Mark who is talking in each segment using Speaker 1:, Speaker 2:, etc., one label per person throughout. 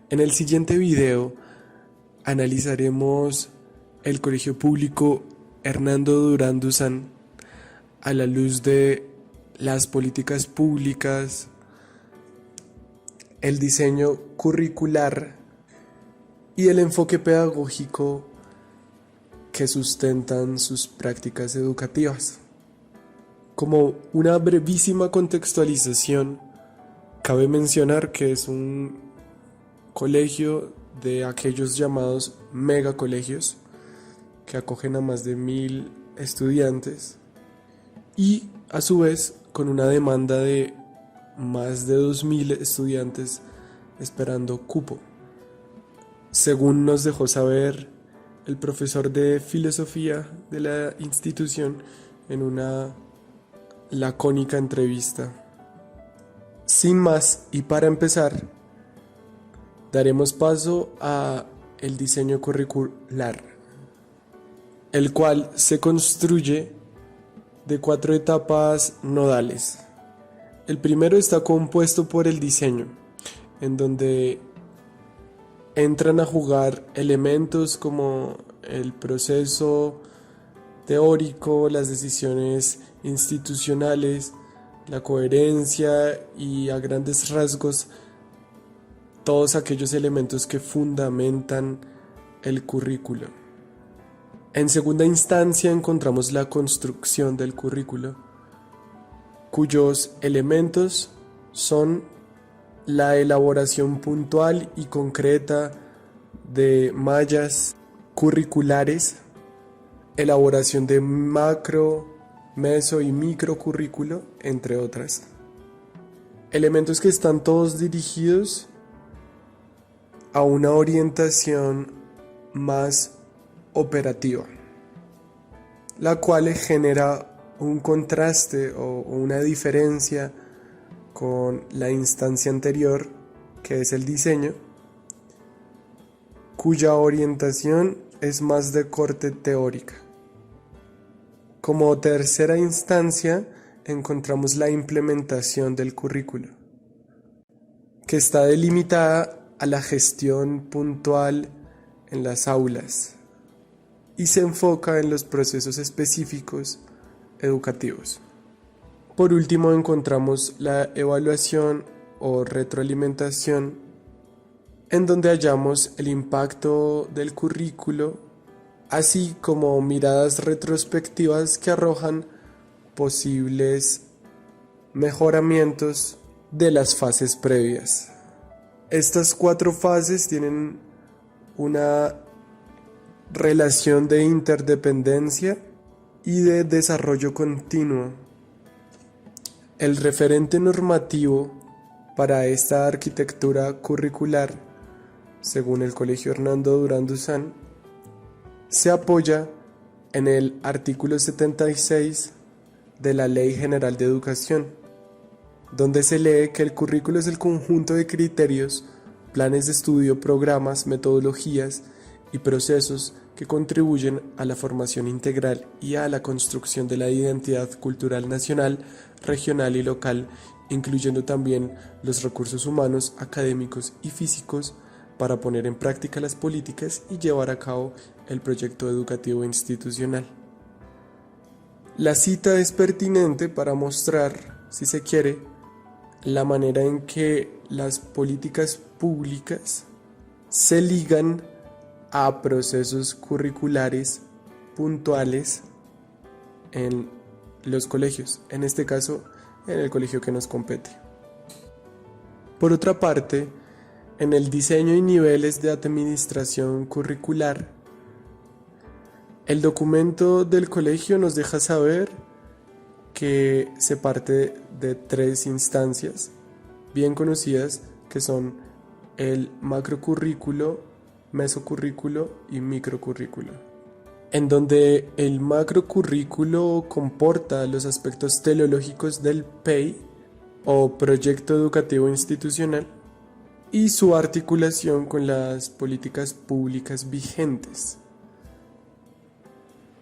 Speaker 1: En el siguiente video analizaremos el Colegio Público Hernando Durán Dussán a la luz de las políticas públicas, el diseño curricular y el enfoque pedagógico que sustentan sus prácticas educativas. Como una brevísima contextualización, cabe mencionar que es un colegio de aquellos llamados megacolegios que acogen a más de 1000 estudiantes y a su vez con una demanda de más de 2000 estudiantes esperando cupo. Según nos dejó saber el profesor de filosofía de la institución en una lacónica entrevista. Sin más y para empezar, daremos paso a el diseño curricular, el cual se construye de 4 etapas nodales. El primero está compuesto por el diseño, en donde entran a jugar elementos como el proceso teórico, las decisiones institucionales, la coherencia y a grandes rasgos todos aquellos elementos que fundamentan el currículo. En segunda instancia encontramos la construcción del currículo, cuyos elementos son la elaboración puntual y concreta de mallas curriculares, elaboración de macro, meso y microcurrículo, entre otras. Elementos que están todos dirigidos a una orientación más operativa, la cual genera un contraste o una diferencia con la instancia anterior, que es el diseño, cuya orientación es más de corte teórica. Como tercera instancia encontramos la implementación del currículo, que está delimitada a la gestión puntual en las aulas y se enfoca en los procesos específicos educativos. Por último encontramos la evaluación o retroalimentación, en donde hallamos el impacto del currículo, así como miradas retrospectivas que arrojan posibles mejoramientos de las fases previas. Estas 4 fases tienen una relación de interdependencia y de desarrollo continuo. El referente normativo para esta arquitectura curricular, según el Colegio Hernando Durán Dussán, se apoya en el artículo 76 de la Ley General de Educación, donde se lee que el currículo es el conjunto de criterios, planes de estudio, programas, metodologías y procesos que contribuyen a la formación integral y a la construcción de la identidad cultural nacional, regional y local, incluyendo también los recursos humanos, académicos y físicos para poner en práctica las políticas y llevar a cabo el proyecto educativo institucional. La cita es pertinente para mostrar, si se quiere, la manera en que las políticas públicas se ligan a procesos curriculares puntuales en los colegios, en este caso en el colegio que nos compete. Por otra parte, en el diseño y niveles de administración curricular, el documento del colegio nos deja saber que se parte de 3 instancias bien conocidas, que son el macrocurrículo, mesocurrículo y microcurrículo, en donde el macrocurrículo comporta los aspectos teleológicos del PEI o Proyecto Educativo Institucional y su articulación con las políticas públicas vigentes.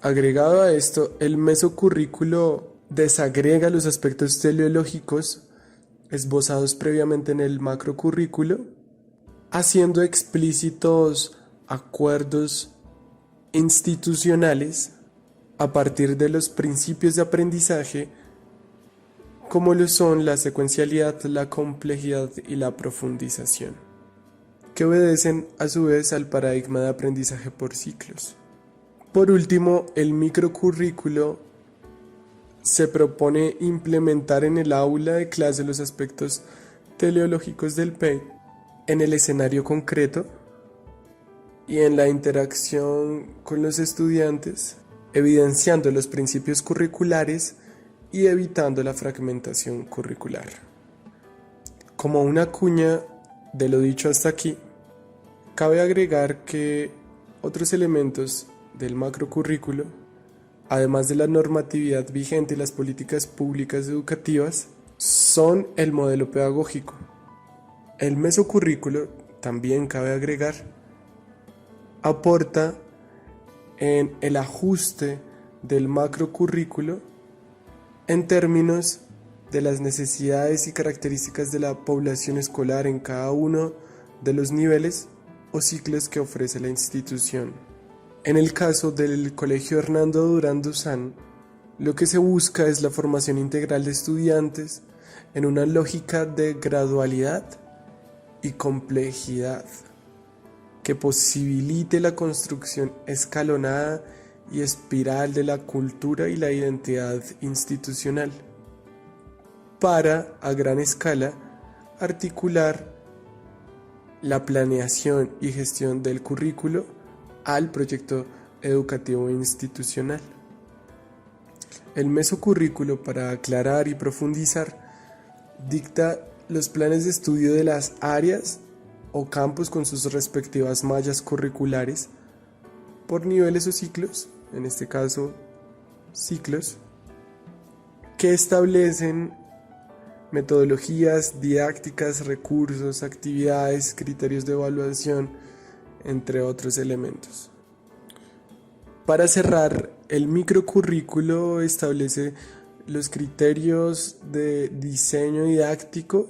Speaker 1: Agregado a esto, el mesocurrículo desagrega los aspectos teleológicos esbozados previamente en el macrocurrículo haciendo explícitos acuerdos institucionales a partir de los principios de aprendizaje, como lo son la secuencialidad, la complejidad y la profundización, que obedecen a su vez al paradigma de aprendizaje por ciclos. Por último, el microcurrículo se propone implementar en el aula de clase los aspectos teleológicos del PEI en el escenario concreto y en la interacción con los estudiantes, evidenciando los principios curriculares y evitando la fragmentación curricular. Como una cuña de lo dicho hasta aquí, cabe agregar que otros elementos del macrocurrículo, además de la normatividad vigente y las políticas públicas educativas, son el modelo pedagógico. El mesocurrículo, también cabe agregar, aporta en el ajuste del macrocurrículo en términos de las necesidades y características de la población escolar en cada uno de los niveles o ciclos que ofrece la institución. En el caso del Colegio Hernando Durán Duzán, lo que se busca es la formación integral de estudiantes en una lógica de gradualidad y complejidad que posibilite la construcción escalonada y espiral de la cultura y la identidad institucional, para, a gran escala, articular la planeación y gestión del currículo al proyecto educativo institucional. El mesocurrículo, para aclarar y profundizar, dicta los planes de estudio de las áreas o campos con sus respectivas mallas curriculares por niveles o ciclos, en este caso ciclos, que establecen metodologías, didácticas, recursos, actividades, criterios de evaluación, entre otros elementos. Para cerrar, el microcurrículo establece los criterios de diseño didáctico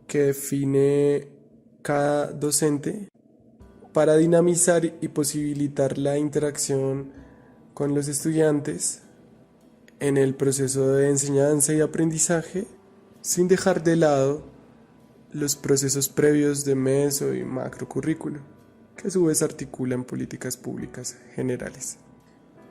Speaker 1: que define cada docente para dinamizar y posibilitar la interacción con los estudiantes en el proceso de enseñanza y aprendizaje, sin dejar de lado los procesos previos de meso y macrocurrículo, que a su vez articulan políticas públicas generales.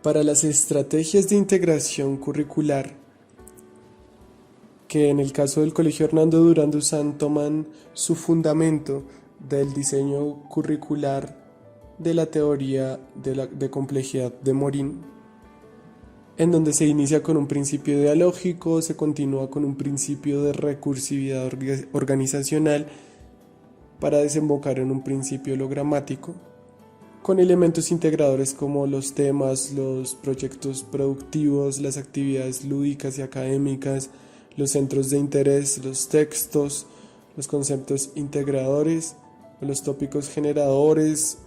Speaker 1: Para las estrategias de integración curricular, que en el caso del Colegio Hernando Durán Duzán toman su fundamento del diseño curricular de la teoría de complejidad de Morin, en donde se inicia con un principio dialógico, se continúa con un principio de recursividad organizacional para desembocar en un principio hologramático, con elementos integradores como los temas, los proyectos productivos, las actividades lúdicas y académicas, los centros de interés, los textos, los conceptos integradores, los tópicos generadores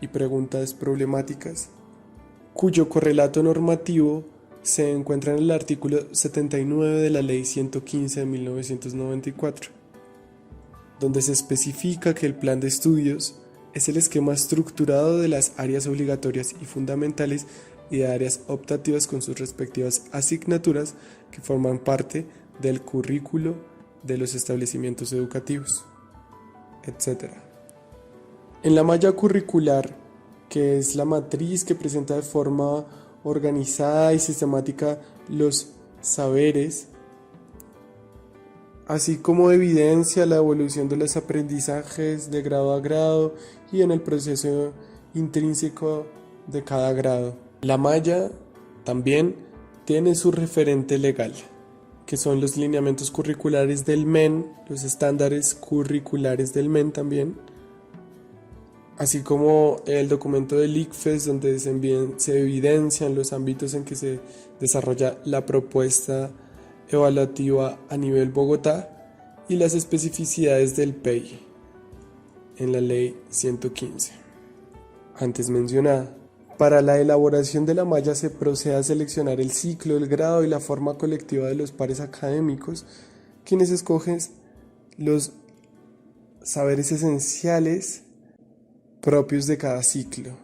Speaker 1: y preguntas problemáticas, cuyo correlato normativo se encuentra en el artículo 79 de la Ley 115 de 1994, donde se especifica que el plan de estudios es el esquema estructurado de las áreas obligatorias y fundamentales y de áreas optativas con sus respectivas asignaturas que forman parte del currículo de los establecimientos educativos, etc. En la malla curricular, que es la matriz que presenta de forma organizada y sistemática los saberes, así como evidencia la evolución de los aprendizajes de grado a grado y en el proceso intrínseco de cada grado. La malla también tiene su referente legal, que son los lineamientos curriculares del MEN, los estándares curriculares del MEN también, así como el documento del ICFES, donde se evidencian los ámbitos en que se desarrolla la propuesta evaluativa a nivel Bogotá y las especificidades del PEI en la Ley 115 antes mencionada. Para la elaboración de la malla se procede a seleccionar el ciclo, el grado y la forma colectiva de los pares académicos, quienes escogen los saberes esenciales propios de cada ciclo.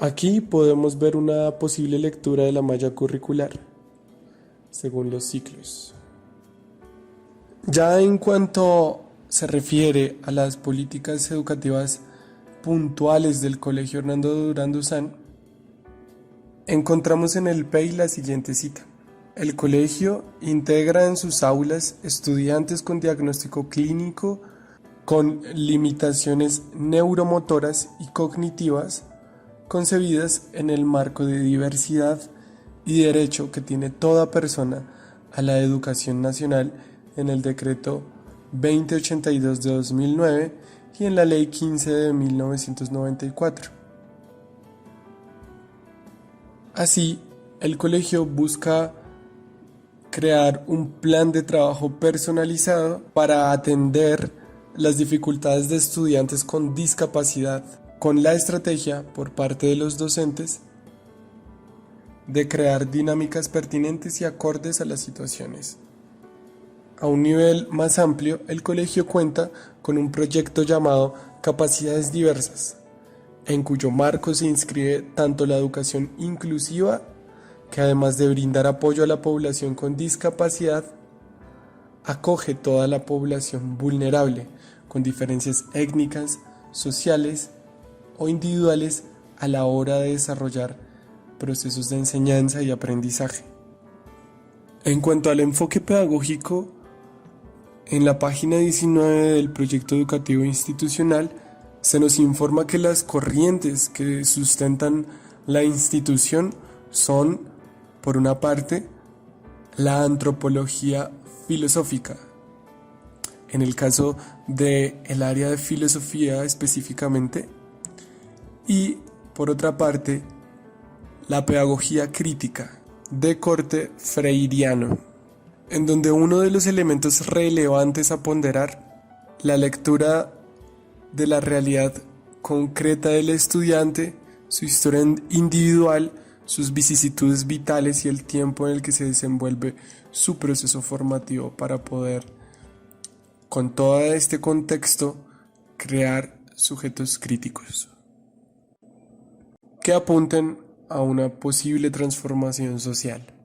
Speaker 1: Aquí podemos ver una posible lectura de la malla curricular, según los ciclos. Ya en cuanto se refiere a las políticas educativas puntuales del Colegio Hernando Durán Duzán, encontramos en el PEI la siguiente cita. El colegio integra en sus aulas estudiantes con diagnóstico clínico, con limitaciones neuromotoras y cognitivas, concebidas en el marco de diversidad y derecho que tiene toda persona a la educación nacional en el decreto 2082 de 2009 y en la ley 15 de 1994. Así, el colegio busca crear un plan de trabajo personalizado para atender las dificultades de estudiantes con discapacidad, con la estrategia por parte de los docentes de crear dinámicas pertinentes y acordes a las situaciones. A un nivel más amplio, el colegio cuenta con un proyecto llamado Capacidades Diversas, en cuyo marco se inscribe tanto la educación inclusiva, que además de brindar apoyo a la población con discapacidad, acoge toda la población vulnerable, con diferencias étnicas, sociales o individuales a la hora de desarrollar procesos de enseñanza y aprendizaje. En cuanto al enfoque pedagógico, en la página 19 del proyecto educativo institucional se nos informa que las corrientes que sustentan la institución son, por una parte, la antropología filosófica. En el caso del área de filosofía específicamente, y por otra parte, la pedagogía crítica de corte freiriano, en donde uno de los elementos relevantes a ponderar, la lectura de la realidad concreta del estudiante, su historia individual, sus vicisitudes vitales y el tiempo en el que se desenvuelve su proceso formativo para poder, con todo este contexto, crear sujetos críticos que apunten a una posible transformación social.